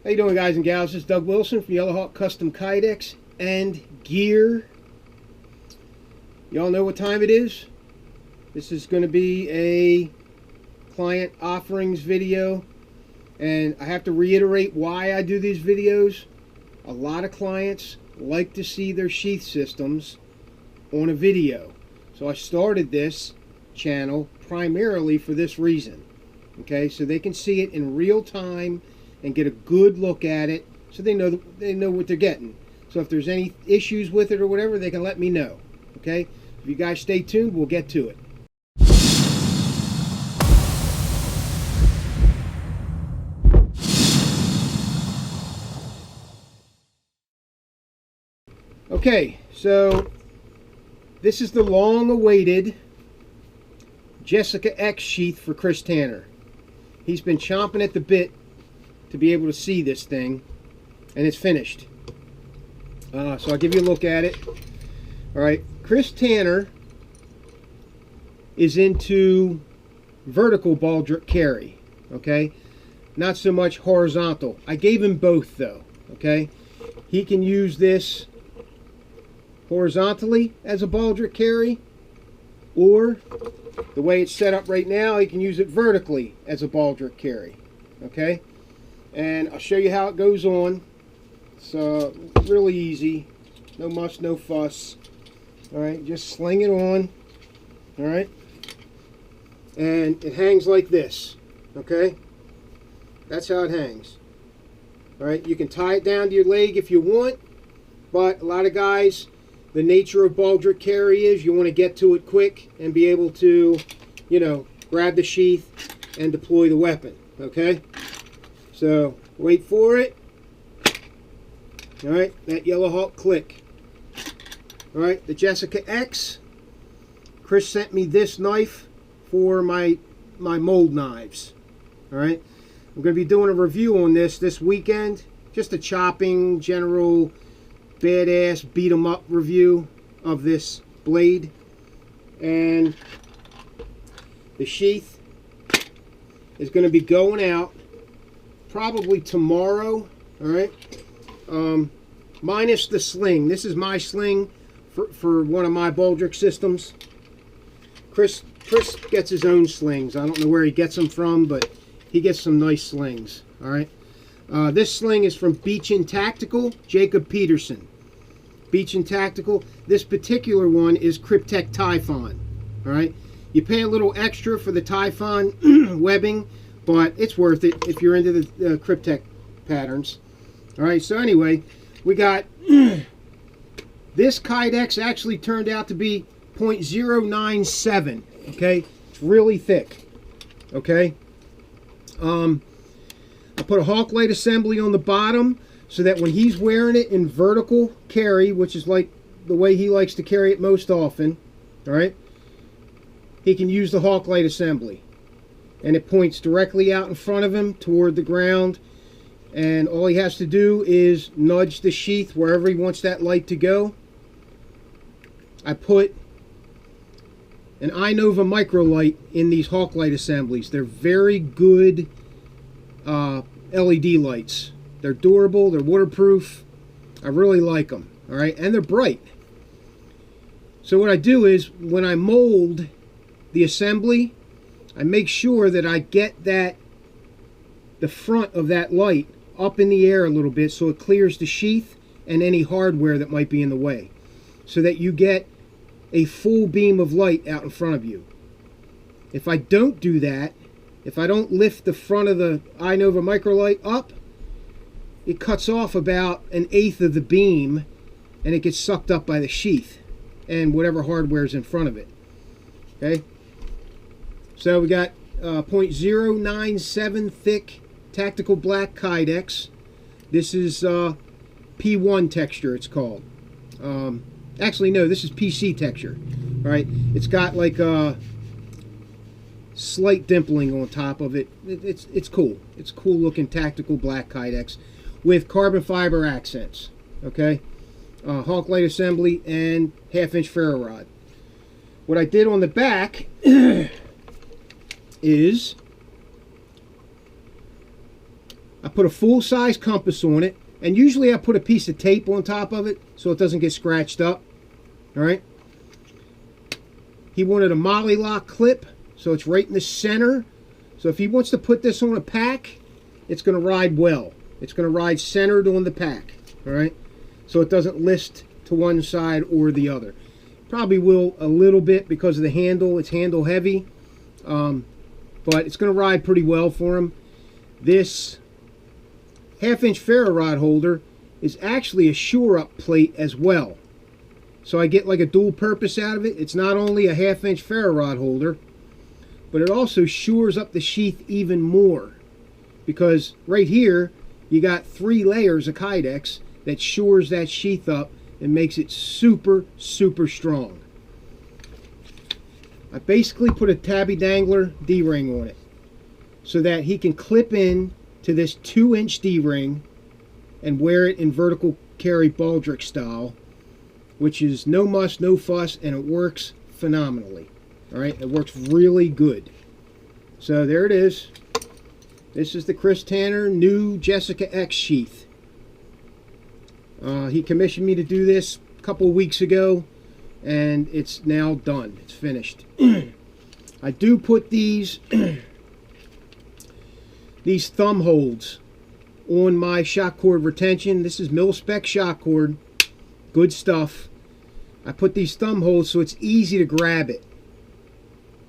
How you doing, guys and gals? This is Doug Wilson from Yellowhawk Custom Kydex and Gear. Y'all know what time it is? This is going to be a client offerings video, and I have to reiterate why I do these videos. A lot of clients like to see their sheath systems on a video, so I started this channel primarily for this reason. Okay, so they can see it in real time and get a good look at it, so they know what they're getting. So if there's any issues with it or whatever, they can let me know. Okay, if you guys stay tuned, we'll get to it. Okay, so this is the long-awaited YHCK sheath for Chris Tanner. He's been chomping at the bit to be able to see this thing, and it's finished. So I'll give you a look at it. Alright, Chris Tanner is into vertical ball carry, okay? Not so much horizontal. I gave him both though, okay? He can use this horizontally as a baldric carry, or the way it's set up right now, he can use it vertically as a baldric carry, okay? And I'll show you how it goes on. It's really easy, no muss, no fuss. All right, just sling it on. All right, and it hangs like this, okay? That's how it hangs. All right, you can tie it down to your leg if you want, but a lot of guys, the nature of baldric carry is you want to get to it quick and be able to, you know, grab the sheath and deploy the weapon, okay? So wait for it. All right, that Yellowhawk click. All right, the YHCK. Chris sent me this knife for my mold knives. All right, I'm going to be doing a review on this weekend. Just a chopping, general, badass, beat 'em up review of this blade. And the sheath is going to be going out probably tomorrow. All right, minus the sling. This is my sling for one of my baldric systems. Chris gets his own slings. I don't know where he gets them from, but he gets some nice slings. All right, this sling is from Beach and Tactical, Jacob Peterson. Beach and Tactical. This particular one is Cryptek Typhon. All right, you pay a little extra for the Typhon webbing, but it's worth it if you're into the Cryptek patterns. All right, so anyway, we got this Kydex actually turned out to be 0.097. Okay, it's really thick. Okay, I put a hawk light assembly on the bottom so that when he's wearing it in vertical carry, which is like the way he likes to carry it most often, all right, he can use the hawk light assembly. And it points directly out in front of him toward the ground, and all he has to do is nudge the sheath wherever he wants that light to go. I put an iNova micro light in these hawk light assemblies. They're very good LED lights. They're durable, they're waterproof. I really like them, all right, and they're bright. So what I do is when I mold the assembly, I make sure that I get the front of that light up in the air a little bit so it clears the sheath and any hardware that might be in the way, so that you get a full beam of light out in front of you. If I don't do that, if I don't lift the front of the iNova microlight up, it cuts off about 1/8 of the beam and it gets sucked up by the sheath and whatever hardware is in front of it. Okay, so we got 0.097 thick tactical black Kydex. This is P1 texture, it's called. Actually, no, this is PC texture. All right, it's got like a slight dimpling on top of it. It's cool. It's cool looking tactical black Kydex with carbon fiber accents. Okay, hawk light assembly and 1/2-inch ferro rod. What I did on the back is I put a full-size compass on it, and usually I put a piece of tape on top of it so it doesn't get scratched up. All right. He wanted a Molly lock clip, so it's right in the center. So if he wants to put this on a pack, it's going to ride well. It's going to ride centered on the pack. All right. So it doesn't list to one side or the other. Probably will a little bit because of the handle. It's handle heavy, but it's going to ride pretty well for him. This 1/2-inch ferro rod holder is actually a shore up plate as well. So I get like a dual purpose out of it. It's not only a 1/2-inch ferro rod holder, but it also shores up the sheath even more. Because right here, you got 3 layers of Kydex that shores that sheath up and makes it super, super strong. I basically put a tabby dangler D-ring on it so that he can clip in to this 2-inch D-ring and wear it in vertical carry baldric style, which is no muss, no fuss, and it works phenomenally. All right, it works really good. So there it is. This is the Chris Tanner new YHCK sheath. He commissioned me to do this a couple of weeks ago, and it's now done. It's finished. I do put these these thumb holds on my shock cord retention. This is mil-spec shock cord. Good stuff. I put these thumb holds so it's easy to grab it.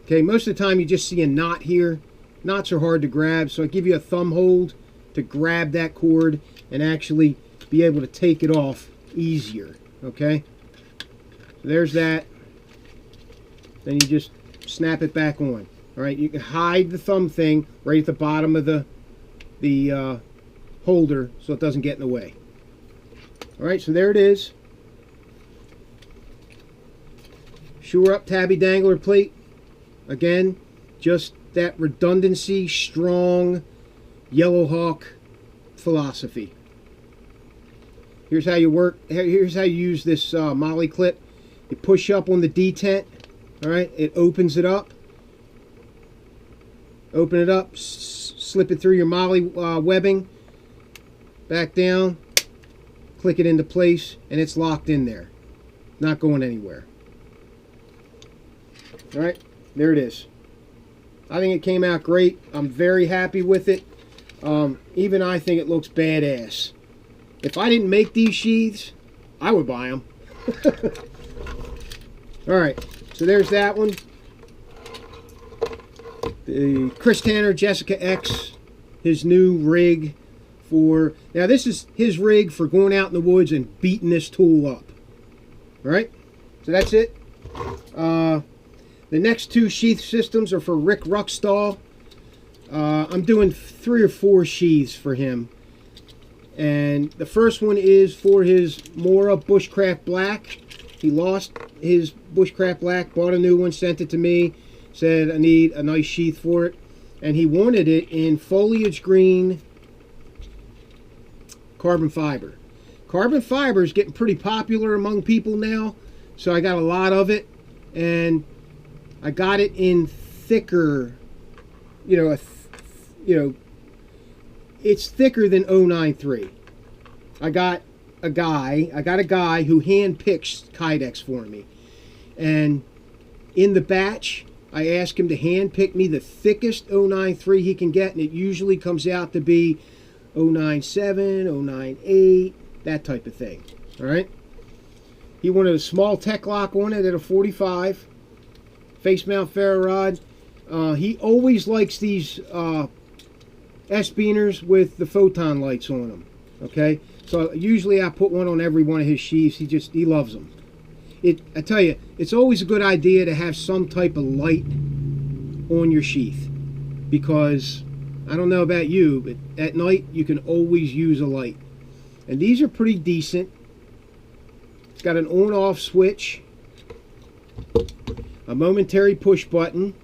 Okay, most of the time you just see a knot here. Knots are hard to grab, so I give you a thumb hold to grab that cord and actually be able to take it off easier. Okay, so there's that. Then you just snap it back on. All right, you can hide the thumb thing right at the bottom of the holder so it doesn't get in the way. All right, so there it is. Shore up tabby dangler plate. Again, just that redundancy, strong Yellow Hawk philosophy. Here's how you work. Here's how you use this Molly clip. You push up on the detent. All right, it opens it up. Open it up, slip it through your Molly webbing, back down, click it into place, and it's locked in there. Not going anywhere. All right, there it is. I think it came out great. I'm very happy with it. Even I think it looks badass. If I didn't make these sheaths, I would buy them. All right, so there's that one. The Chris Tanner YHCK, his new rig for... Now, this is his rig for going out in the woods and beating this tool up. All right, so that's it. The next 2 sheath systems are for Rick Ruckstall. I'm doing 3 or 4 sheaths for him. And the first one is for his Mora Bushcraft Black. He lost his Bushcraft Black, bought a new one, sent it to me, said I need a nice sheath for it. And he wanted it in foliage green carbon fiber. Carbon fiber is getting pretty popular among people now, so I got a lot of it. And I got it in thicker, it's thicker than 093. I got a guy who hand picks Kydex for me, and in the batch I asked him to hand pick me the thickest 093 he can get, and it usually comes out to be 097, 098, that type of thing. All right, he wanted a small tech lock on it at a 45 face mount ferro rod. He always likes these S-beaners with the photon lights on them. Okay, so usually I put one on every one of his sheaths. He loves them. I tell you, it's always a good idea to have some type of light on your sheath, because I don't know about you, but at night you can always use a light. And these are pretty decent. It's got an on-off switch, a momentary push button.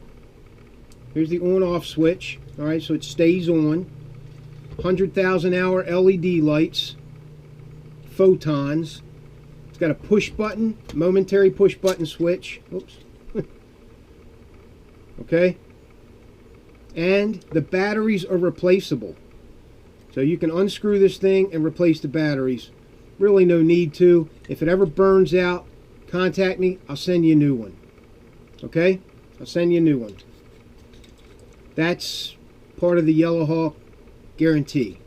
Here's the on-off switch. All right, so it stays on. 100,000 hour LED lights, photons. It's got a push button, momentary push button switch. Oops. Okay. And the batteries are replaceable. So you can unscrew this thing and replace the batteries. Really no need to. If it ever burns out, contact me. I'll send you a new one. Okay? I'll send you a new one. That's part of the Yellow Hawk guarantee.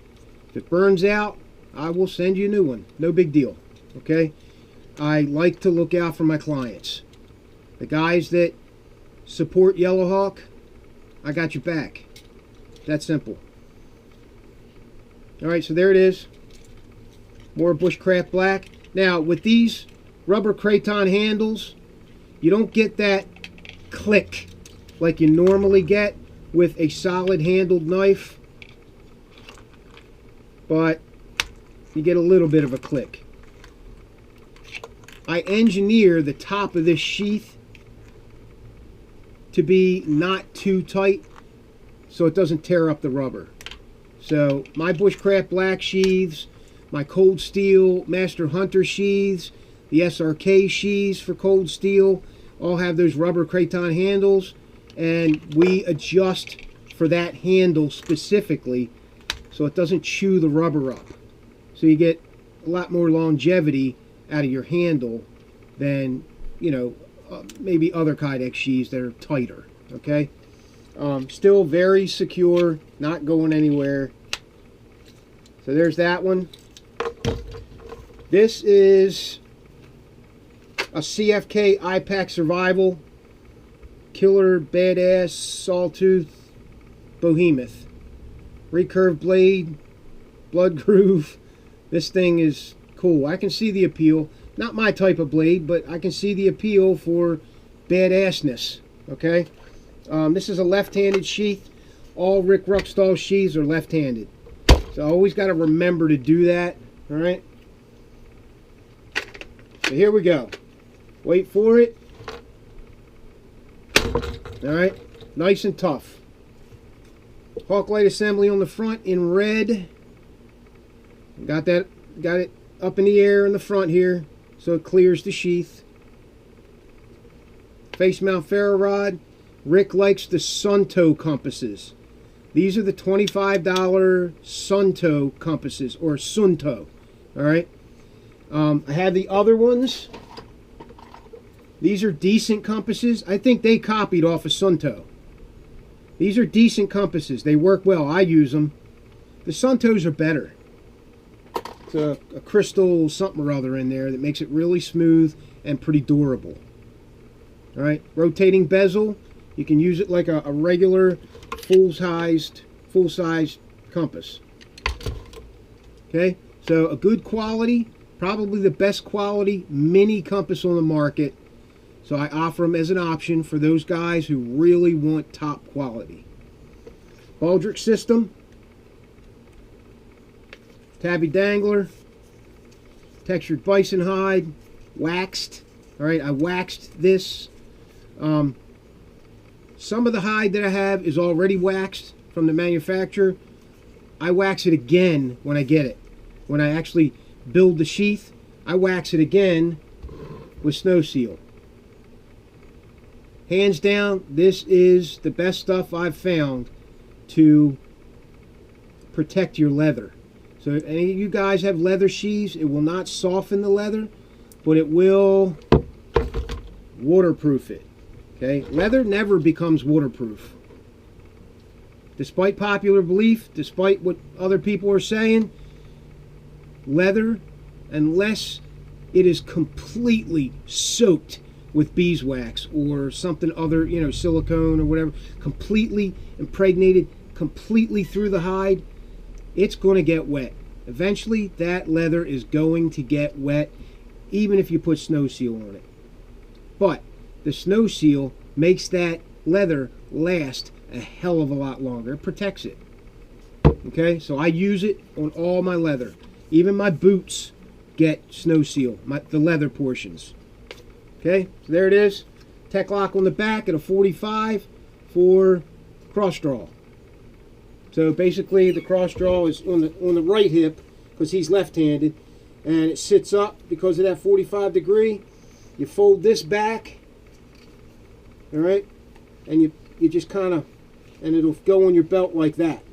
If it burns out, I will send you a new one. No big deal. Okay? I like to look out for my clients. The guys that support Yellow Hawk, I got your back. That simple. Alright, so there it is. Mora Bushcraft Black. Now, with these rubber craton handles, you don't get that click like you normally get with a solid handled knife, but you get a little bit of a click. I engineer the top of this sheath to be not too tight so it doesn't tear up the rubber. So my Bushcraft Black sheaths, my Cold Steel Master Hunter sheaths, the SRK sheaths for Cold Steel all have those rubber craton handles, and we adjust for that handle specifically so it doesn't chew the rubber up. So you get a lot more longevity out of your handle than, you know, maybe other Kydex sheaths that are tighter. Okay? Still very secure, not going anywhere. So there's that one. This is a CFK IPAC Survival Killer Badass Sawtooth Behemoth. Recurved blade, blood groove. This thing is cool. I can see the appeal. Not my type of blade, but I can see the appeal for badassness. Okay? This is a left-handed sheath. All Rick Ruckstall sheaths are left-handed. So I always got to remember to do that. Alright? So here we go. Wait for it. Alright? Nice and tough. Hawk light assembly on the front in red. Got it up in the air in the front here so it clears the sheath. Face mount ferro rod. Rick likes the Sunto compasses. These are the $25 Sunto compasses, or Sunto. Alright? I have the other ones. These are decent compasses. I think they copied off of Sunto. These are decent compasses. They work well. I use them. The Suntos are better. It's a crystal something or other in there that makes it really smooth and pretty durable. Alright? Rotating bezel. You can use it like a regular full-sized compass. Okay, so a good quality, probably the best quality mini compass on the market. So I offer them as an option for those guys who really want top quality. Baldric system, tabby dangler, textured bison hide, waxed. All right, I waxed this. Some of the hide that I have is already waxed from the manufacturer. I wax it again when I get it. When I actually build the sheath, I wax it again with Snow Seal. Hands down, this is the best stuff I've found to protect your leather. So if any of you guys have leather sheaths, it will not soften the leather, but it will waterproof it. Okay, leather never becomes waterproof. Despite popular belief, despite what other people are saying, leather, unless it is completely soaked with beeswax or something other, you know, silicone or whatever, completely impregnated, completely through the hide, it's going to get wet. Eventually, that leather is going to get wet, even if you put Snow Seal on it. But the Snow Seal makes that leather last a hell of a lot longer. It protects it. Okay, so I use it on all my leather. Even my boots get Snow Seal, the leather portions. Okay, so there it is. Tech lock on the back at a 45 for cross draw. So basically the cross draw is on the right hip because he's left-handed, and it sits up because of that 45 degree. You fold this back, all right, and you just kind of, and it'll go on your belt like that.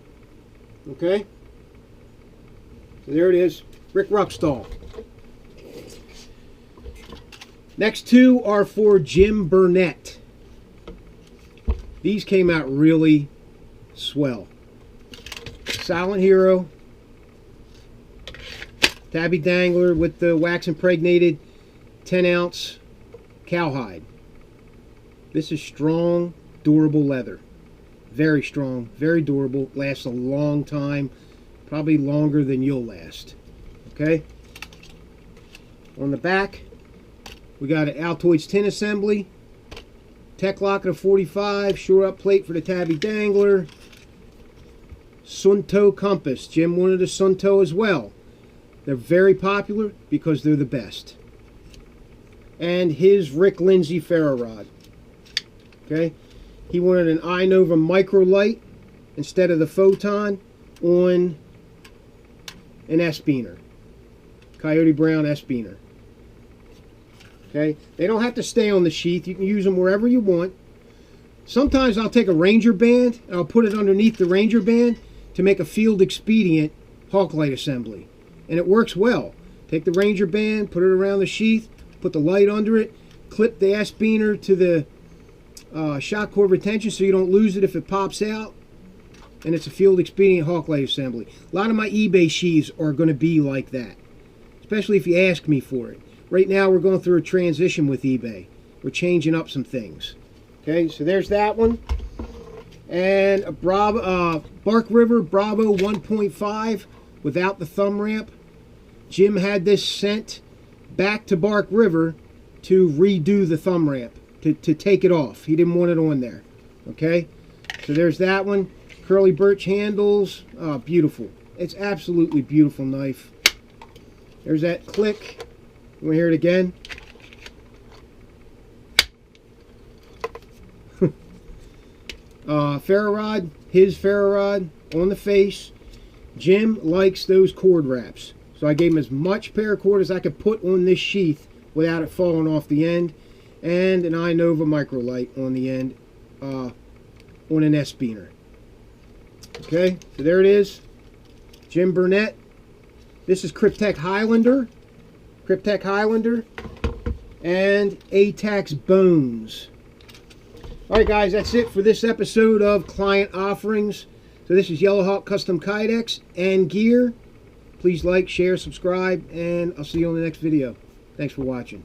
Okay, So there it is, Rick Ruckstall. Next two are for Jim Burnett. These came out really swell. Silent Hero. Tabby dangler with the wax impregnated 10-ounce cowhide. This is strong, durable leather. Very strong, very durable, lasts a long time, probably longer than you'll last. Okay? On the back, we got an Altoids tin assembly, Tech Lock at a 45, shore up plate for the Tabby dangler, Sunto compass. Jim wanted a Sunto as well. They're very popular because they're the best. And his Rick Lindsay ferro rod. Okay? He wanted an iNova Microlight instead of the Photon on an S-Beaner. Coyote Brown S-Beaner. Okay? They don't have to stay on the sheath. You can use them wherever you want. Sometimes I'll take a Ranger band and I'll put it underneath the Ranger band to make a field expedient Hawk light assembly. And it works well. Take the Ranger band, put it around the sheath, put the light under it, clip the S-Beaner to the shock cord retention so you don't lose it if it pops out, and it's a field expedient Hawk light assembly. A lot of my eBay sheaths are going to be like that, especially if you ask me for it. Right now we're going through a transition with eBay. We're changing up some things. Okay, so there's that one. And a Bark River Bravo 1.5 without the thumb ramp. Jim had this sent back to Bark River to redo the thumb ramp, to take it off. He didn't want it on there. Okay, so there's that one. Curly birch handles. Beautiful. It's absolutely beautiful knife. There's that click. You want to hear it again? Ferro rod, his ferro rod on the face. Jim likes those cord wraps, so I gave him as much paracord as I could put on this sheath without it falling off the end, and an iNova Microlight on the end on an S-Beaner. Okay, so there it is. Jim Burnett. This is Cryptek Highlander. Cryptek Highlander. And ATAX Bones. Alright guys, that's it for this episode of Client Offerings. So this is Yellowhawk Custom Kydex and gear. Please like, share, subscribe, and I'll see you on the next video. Thanks for watching.